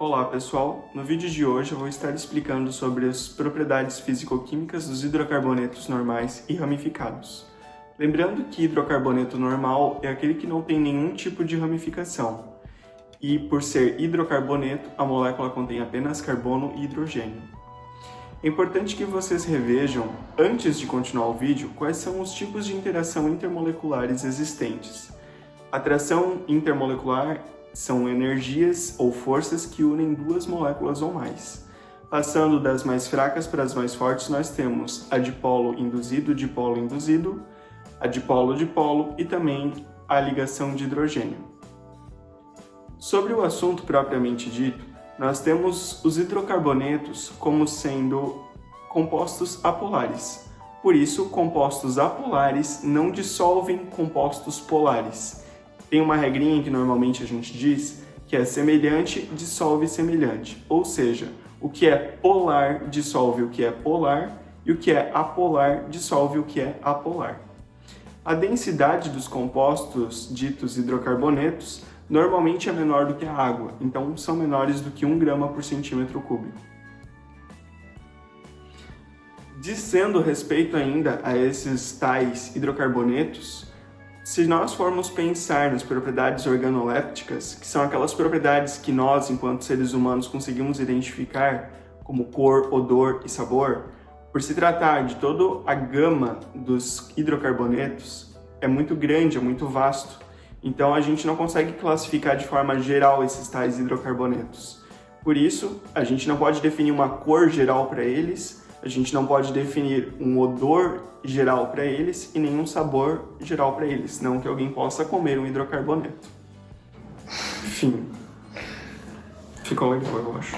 Olá pessoal, no vídeo de hoje eu vou estar explicando sobre as propriedades físico-químicas dos hidrocarbonetos normais e ramificados. Lembrando que hidrocarboneto normal é aquele que não tem nenhum tipo de ramificação, e por ser hidrocarboneto, a molécula contém apenas carbono e hidrogênio. É importante que vocês revejam, antes de continuar o vídeo, quais são os tipos de interação intermoleculares existentes. Atração intermolecular são energias ou forças que unem duas moléculas ou mais. Passando das mais fracas para as mais fortes, nós temos a dipolo induzido, a dipolo-dipolo e também a ligação de hidrogênio. Sobre o assunto propriamente dito, nós temos os hidrocarbonetos como sendo compostos apolares. Por isso, compostos apolares não dissolvem compostos polares. Tem uma regrinha que normalmente a gente diz que é semelhante dissolve semelhante, ou seja, o que é polar dissolve o que é polar e o que é apolar dissolve o que é apolar. A densidade dos compostos ditos hidrocarbonetos normalmente é menor do que a água, então são menores do que 1 grama por centímetro cúbico. Dizendo respeito ainda a esses tais hidrocarbonetos, se nós formos pensar nas propriedades organolépticas, que são aquelas propriedades que nós, enquanto seres humanos, conseguimos identificar como cor, odor e sabor, por se tratar de toda a gama dos hidrocarbonetos, é muito grande, é muito vasto. Então a gente não consegue classificar de forma geral esses tais hidrocarbonetos. Por isso, a gente não pode definir uma cor geral para eles, a gente não pode definir um odor geral para eles e nenhum sabor geral para eles, não que alguém possa comer um hidrocarboneto. Enfim, ficou legal, eu acho.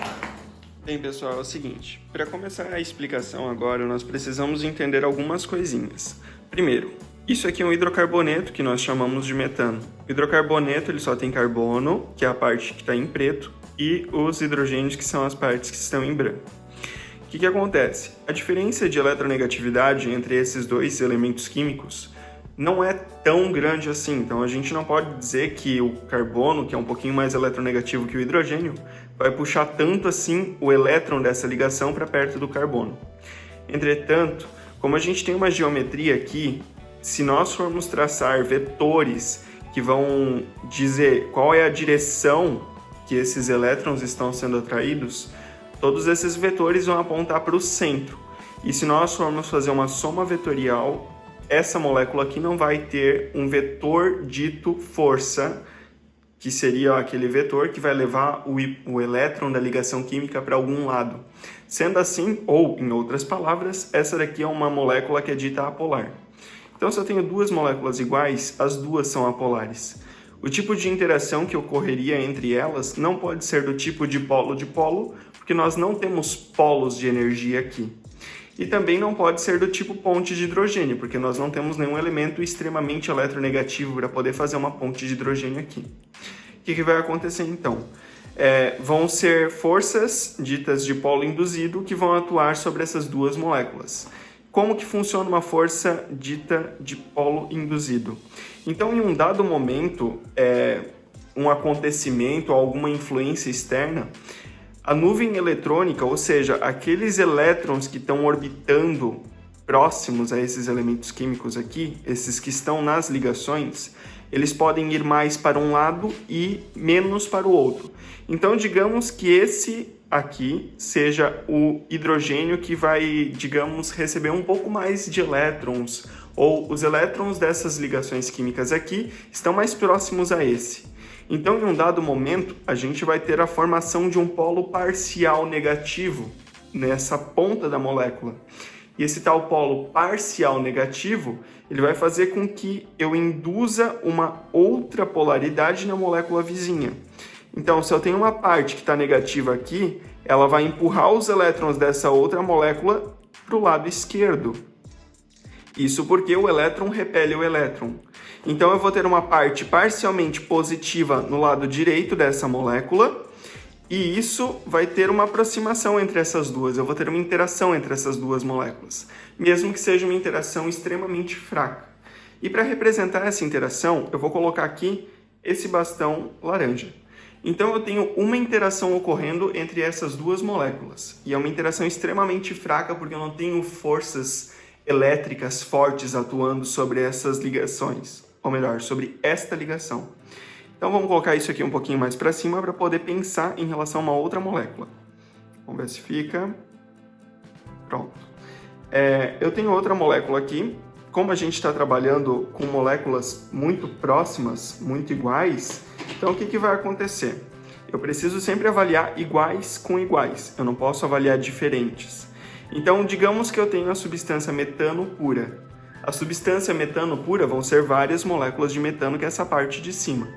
Bem, pessoal, é o seguinte, para começar a explicação agora, nós precisamos entender algumas coisinhas. Primeiro, isso aqui é um hidrocarboneto que nós chamamos de metano. O hidrocarboneto ele só tem carbono, que é a parte que está em preto, e os hidrogênios, que são as partes que estão em branco. O que acontece? A diferença de eletronegatividade entre esses dois elementos químicos não é tão grande assim, então a gente não pode dizer que o carbono, que é um pouquinho mais eletronegativo que o hidrogênio, vai puxar tanto assim o elétron dessa ligação para perto do carbono. Entretanto, como a gente tem uma geometria aqui, se nós formos traçar vetores que vão dizer qual é a direção que esses elétrons estão sendo atraídos, todos esses vetores vão apontar para o centro. E se nós formos fazer uma soma vetorial, essa molécula aqui não vai ter um vetor dito força, que seria aquele vetor que vai levar o elétron da ligação química para algum lado. Sendo assim, ou em outras palavras, essa daqui é uma molécula que é dita apolar. Então, se eu tenho duas moléculas iguais, as duas são apolares. O tipo de interação que ocorreria entre elas não pode ser do tipo dipolo-dipolo, porque nós não temos polos de energia aqui. E também não pode ser do tipo ponte de hidrogênio, porque nós não temos nenhum elemento extremamente eletronegativo para poder fazer uma ponte de hidrogênio aqui. O que vai acontecer então? Vão ser forças ditas de polo induzido que vão atuar sobre essas duas moléculas. Como que funciona uma força dita de polo induzido? Então, em um dado momento, um acontecimento, alguma influência externa, a nuvem eletrônica, ou seja, aqueles elétrons que estão orbitando próximos a esses elementos químicos aqui, esses que estão nas ligações, eles podem ir mais para um lado e menos para o outro. Então, digamos que esse aqui seja o hidrogênio que vai, digamos, receber um pouco mais de elétrons, ou os elétrons dessas ligações químicas aqui estão mais próximos a esse. Então, em um dado momento, a gente vai ter a formação de um polo parcial negativo nessa ponta da molécula. E esse tal polo parcial negativo, ele vai fazer com que eu induza uma outra polaridade na molécula vizinha. Então, se eu tenho uma parte que está negativa aqui, ela vai empurrar os elétrons dessa outra molécula para o lado esquerdo. Isso porque o elétron repele o elétron. Então eu vou ter uma parte parcialmente positiva no lado direito dessa molécula e isso vai ter uma aproximação entre essas duas, eu vou ter uma interação entre essas duas moléculas, mesmo que seja uma interação extremamente fraca. E para representar essa interação, eu vou colocar aqui esse bastão laranja. Então eu tenho uma interação ocorrendo entre essas duas moléculas. E é uma interação extremamente fraca porque eu não tenho forças elétricas fortes atuando sobre essas ligações. Ou melhor, sobre esta ligação. Então vamos colocar isso aqui um pouquinho mais para cima para poder pensar em relação a uma outra molécula. Vamos ver se fica. Pronto. Eu tenho outra molécula aqui. Como a gente está trabalhando com moléculas muito próximas, muito iguais, então o que vai acontecer? Eu preciso sempre avaliar iguais com iguais. Eu não posso avaliar diferentes. Então, digamos que eu tenho a substância metano pura. A substância metano pura vão ser várias moléculas de metano, que é essa parte de cima.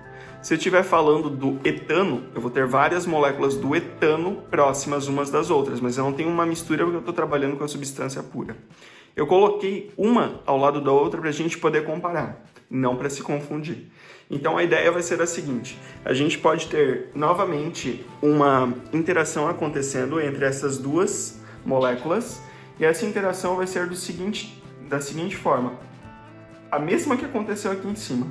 Se eu estiver falando do etano, eu vou ter várias moléculas do etano próximas umas das outras, mas eu não tenho uma mistura porque eu estou trabalhando com a substância pura. Eu coloquei uma ao lado da outra para a gente poder comparar, não para se confundir. Então a ideia vai ser a seguinte: a gente pode ter novamente uma interação acontecendo entre essas duas moléculas, e essa interação vai ser da seguinte forma, a mesma que aconteceu aqui em cima.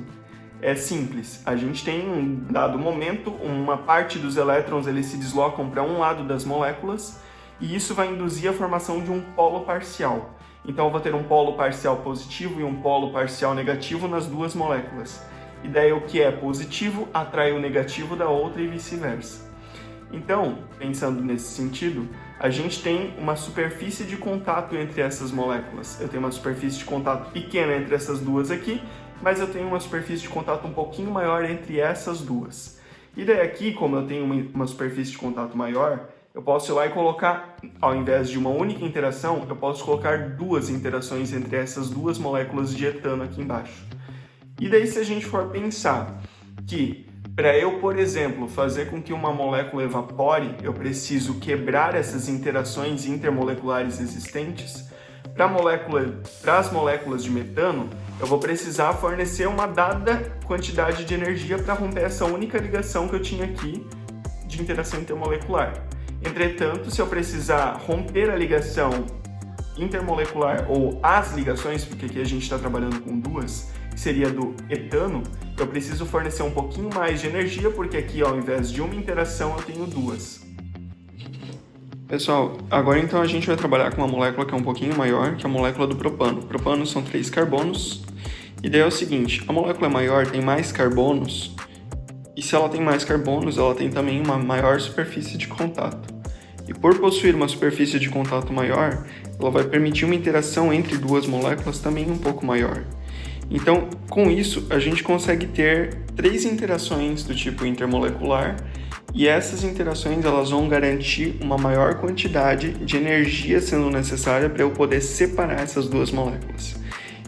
É simples, a gente tem em um dado momento, uma parte dos elétrons eles se deslocam para um lado das moléculas e isso vai induzir a formação de um polo parcial. Então eu vou ter um polo parcial positivo e um polo parcial negativo nas duas moléculas. E daí o que é positivo atrai o negativo da outra e vice-versa. Então, pensando nesse sentido, a gente tem uma superfície de contato entre essas moléculas. Eu tenho uma superfície de contato pequena entre essas duas aqui, mas eu tenho uma superfície de contato um pouquinho maior entre essas duas. E daí aqui, como eu tenho uma superfície de contato maior, eu posso ir lá e colocar, ao invés de uma única interação, eu posso colocar duas interações entre essas duas moléculas de etano aqui embaixo. E daí se a gente for pensar que para eu, por exemplo, fazer com que uma molécula evapore, eu preciso quebrar essas interações intermoleculares existentes. Para as moléculas de metano, eu vou precisar fornecer uma dada quantidade de energia para romper essa única ligação que eu tinha aqui de interação intermolecular. Entretanto, se eu precisar romper a ligação intermolecular ou as ligações, porque aqui a gente está trabalhando com duas, que seria do etano, eu preciso fornecer um pouquinho mais de energia, porque aqui ao invés de uma interação eu tenho duas. Pessoal, agora então a gente vai trabalhar com uma molécula que é um pouquinho maior, que é a molécula do propano. O propano são 3 carbonos, e daí é o seguinte, a molécula maior tem mais carbonos, e se ela tem mais carbonos, ela tem também uma maior superfície de contato. E por possuir uma superfície de contato maior, ela vai permitir uma interação entre duas moléculas também um pouco maior. Então, com isso, a gente consegue ter 3 interações do tipo intermolecular, e essas interações elas vão garantir uma maior quantidade de energia sendo necessária para eu poder separar essas duas moléculas.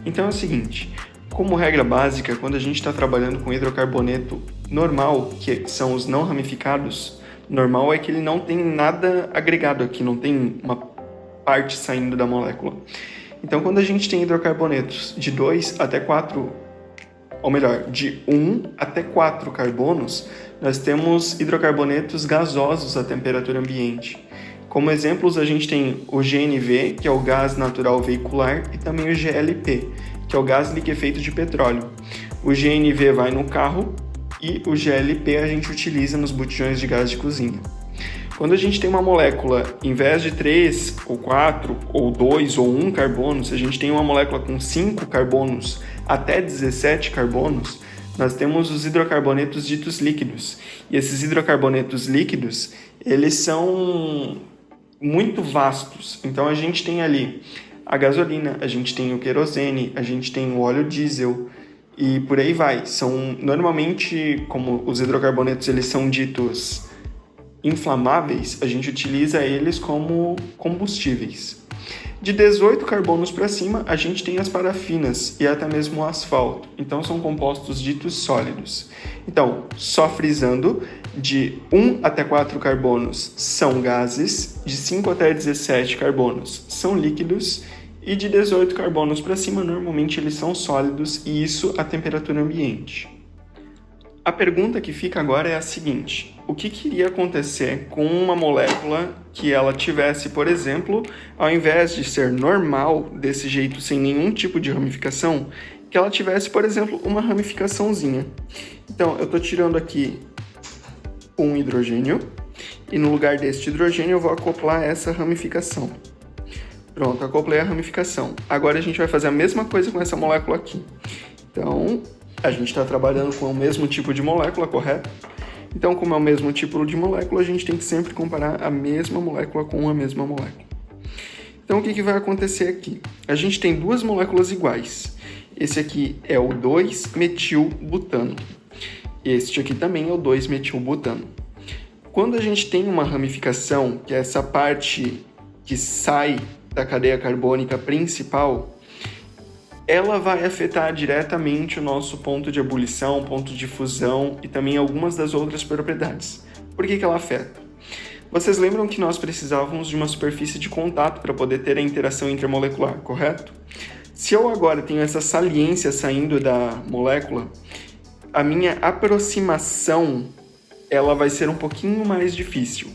Então é o seguinte, como regra básica, quando a gente está trabalhando com hidrocarboneto normal, que são os não ramificados, normal é que ele não tem nada agregado aqui, não tem uma parte saindo da molécula. Então, quando a gente tem hidrocarbonetos de 2 até 4, ou melhor, de 1 até 4 carbonos, nós temos hidrocarbonetos gasosos à temperatura ambiente. Como exemplos, a gente tem o GNV, que é o gás natural veicular, e também o GLP, que é o gás liquefeito de petróleo. O GNV vai no carro e o GLP a gente utiliza nos botijões de gás de cozinha. Quando a gente tem uma molécula, em vez de 3 ou 4 ou 2 ou 1 carbonos, a gente tem uma molécula com 5 carbonos até 17 carbonos, nós temos os hidrocarbonetos ditos líquidos. E esses hidrocarbonetos líquidos, eles são muito vastos. Então a gente tem ali a gasolina, a gente tem o querosene, a gente tem o óleo diesel e por aí vai. São normalmente, como os hidrocarbonetos eles são ditos inflamáveis, a gente utiliza eles como combustíveis. De 18 carbonos para cima, a gente tem as parafinas e até mesmo o asfalto. Então, são compostos ditos sólidos. Então, só frisando, de 1 até 4 carbonos são gases, de 5 até 17 carbonos são líquidos e de 18 carbonos para cima, normalmente eles são sólidos e isso a temperatura ambiente. A pergunta que fica agora é a seguinte: o que iria acontecer com uma molécula que ela tivesse, por exemplo, ao invés de ser normal, desse jeito, sem nenhum tipo de ramificação, que ela tivesse, por exemplo, uma ramificaçãozinha? Então, eu estou tirando aqui um hidrogênio, e no lugar deste hidrogênio eu vou acoplar essa ramificação. Pronto, acoplei a ramificação. Agora a gente vai fazer a mesma coisa com essa molécula aqui. Então, a gente está trabalhando com o mesmo tipo de molécula, correto? Então, como é o mesmo tipo de molécula, a gente tem que sempre comparar a mesma molécula com a mesma molécula. Então, o que vai acontecer aqui? A gente tem duas moléculas iguais. Esse aqui é o 2-metilbutano. Este aqui também é o 2-metilbutano. Quando a gente tem uma ramificação, que é essa parte que sai da cadeia carbônica principal, ela vai afetar diretamente o nosso ponto de ebulição, ponto de fusão e também algumas das outras propriedades. Por que ela afeta? Vocês lembram que nós precisávamos de uma superfície de contato para poder ter a interação intermolecular, correto? Se eu agora tenho essa saliência saindo da molécula, a minha aproximação ela vai ser um pouquinho mais difícil,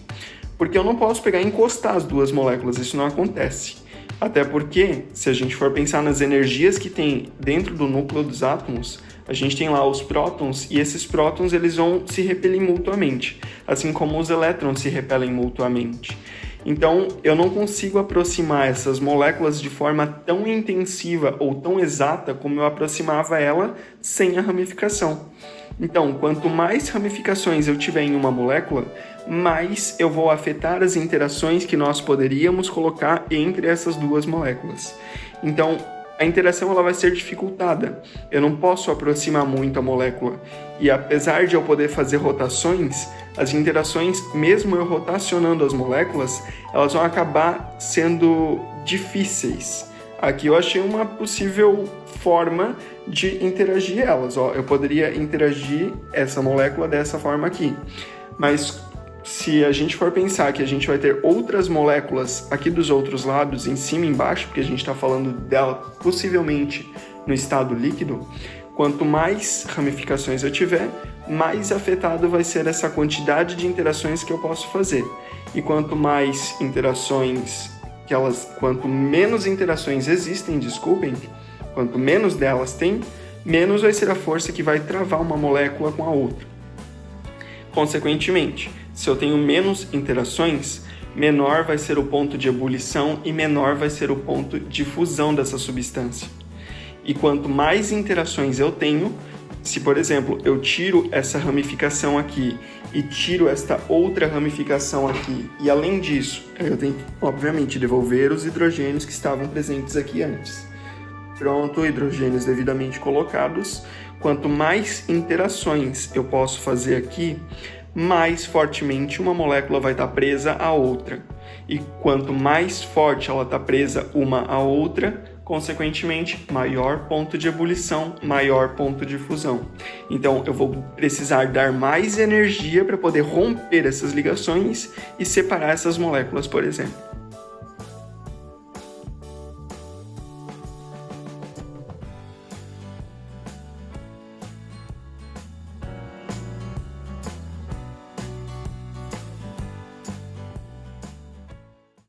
porque eu não posso pegar e encostar as duas moléculas, isso não acontece. Até porque, se a gente for pensar nas energias que tem dentro do núcleo dos átomos, a gente tem lá os prótons, e esses prótons eles vão se repelir mutuamente, assim como os elétrons se repelem mutuamente. Então, eu não consigo aproximar essas moléculas de forma tão intensiva ou tão exata como eu aproximava ela sem a ramificação. Então, quanto mais ramificações eu tiver em uma molécula, mais eu vou afetar as interações que nós poderíamos colocar entre essas duas moléculas. Então, a interação ela vai ser dificultada. Eu não posso aproximar muito a molécula. E apesar de eu poder fazer rotações, as interações, mesmo eu rotacionando as moléculas, elas vão acabar sendo difíceis. Aqui eu achei uma possível forma de interagir elas. Eu poderia interagir essa molécula dessa forma aqui. Mas se a gente for pensar que a gente vai ter outras moléculas aqui dos outros lados, em cima e embaixo, porque a gente está falando dela possivelmente no estado líquido, quanto mais ramificações eu tiver, mais afetado vai ser essa quantidade de interações que eu posso fazer. E quanto mais interações, quanto menos interações existem, quanto menos delas tem, menos vai ser a força que vai travar uma molécula com a outra. Consequentemente, se eu tenho menos interações, menor vai ser o ponto de ebulição e menor vai ser o ponto de fusão dessa substância. E quanto mais interações eu tenho, se, por exemplo, eu tiro essa ramificação aqui e tiro esta outra ramificação aqui, e além disso, eu tenho que, obviamente, devolver os hidrogênios que estavam presentes aqui antes. Pronto, hidrogênios devidamente colocados. Quanto mais interações eu posso fazer aqui, mais fortemente uma molécula vai estar presa à outra. E quanto mais forte ela está presa uma à outra, consequentemente, maior ponto de ebulição, maior ponto de fusão. Então, eu vou precisar dar mais energia para poder romper essas ligações e separar essas moléculas, por exemplo.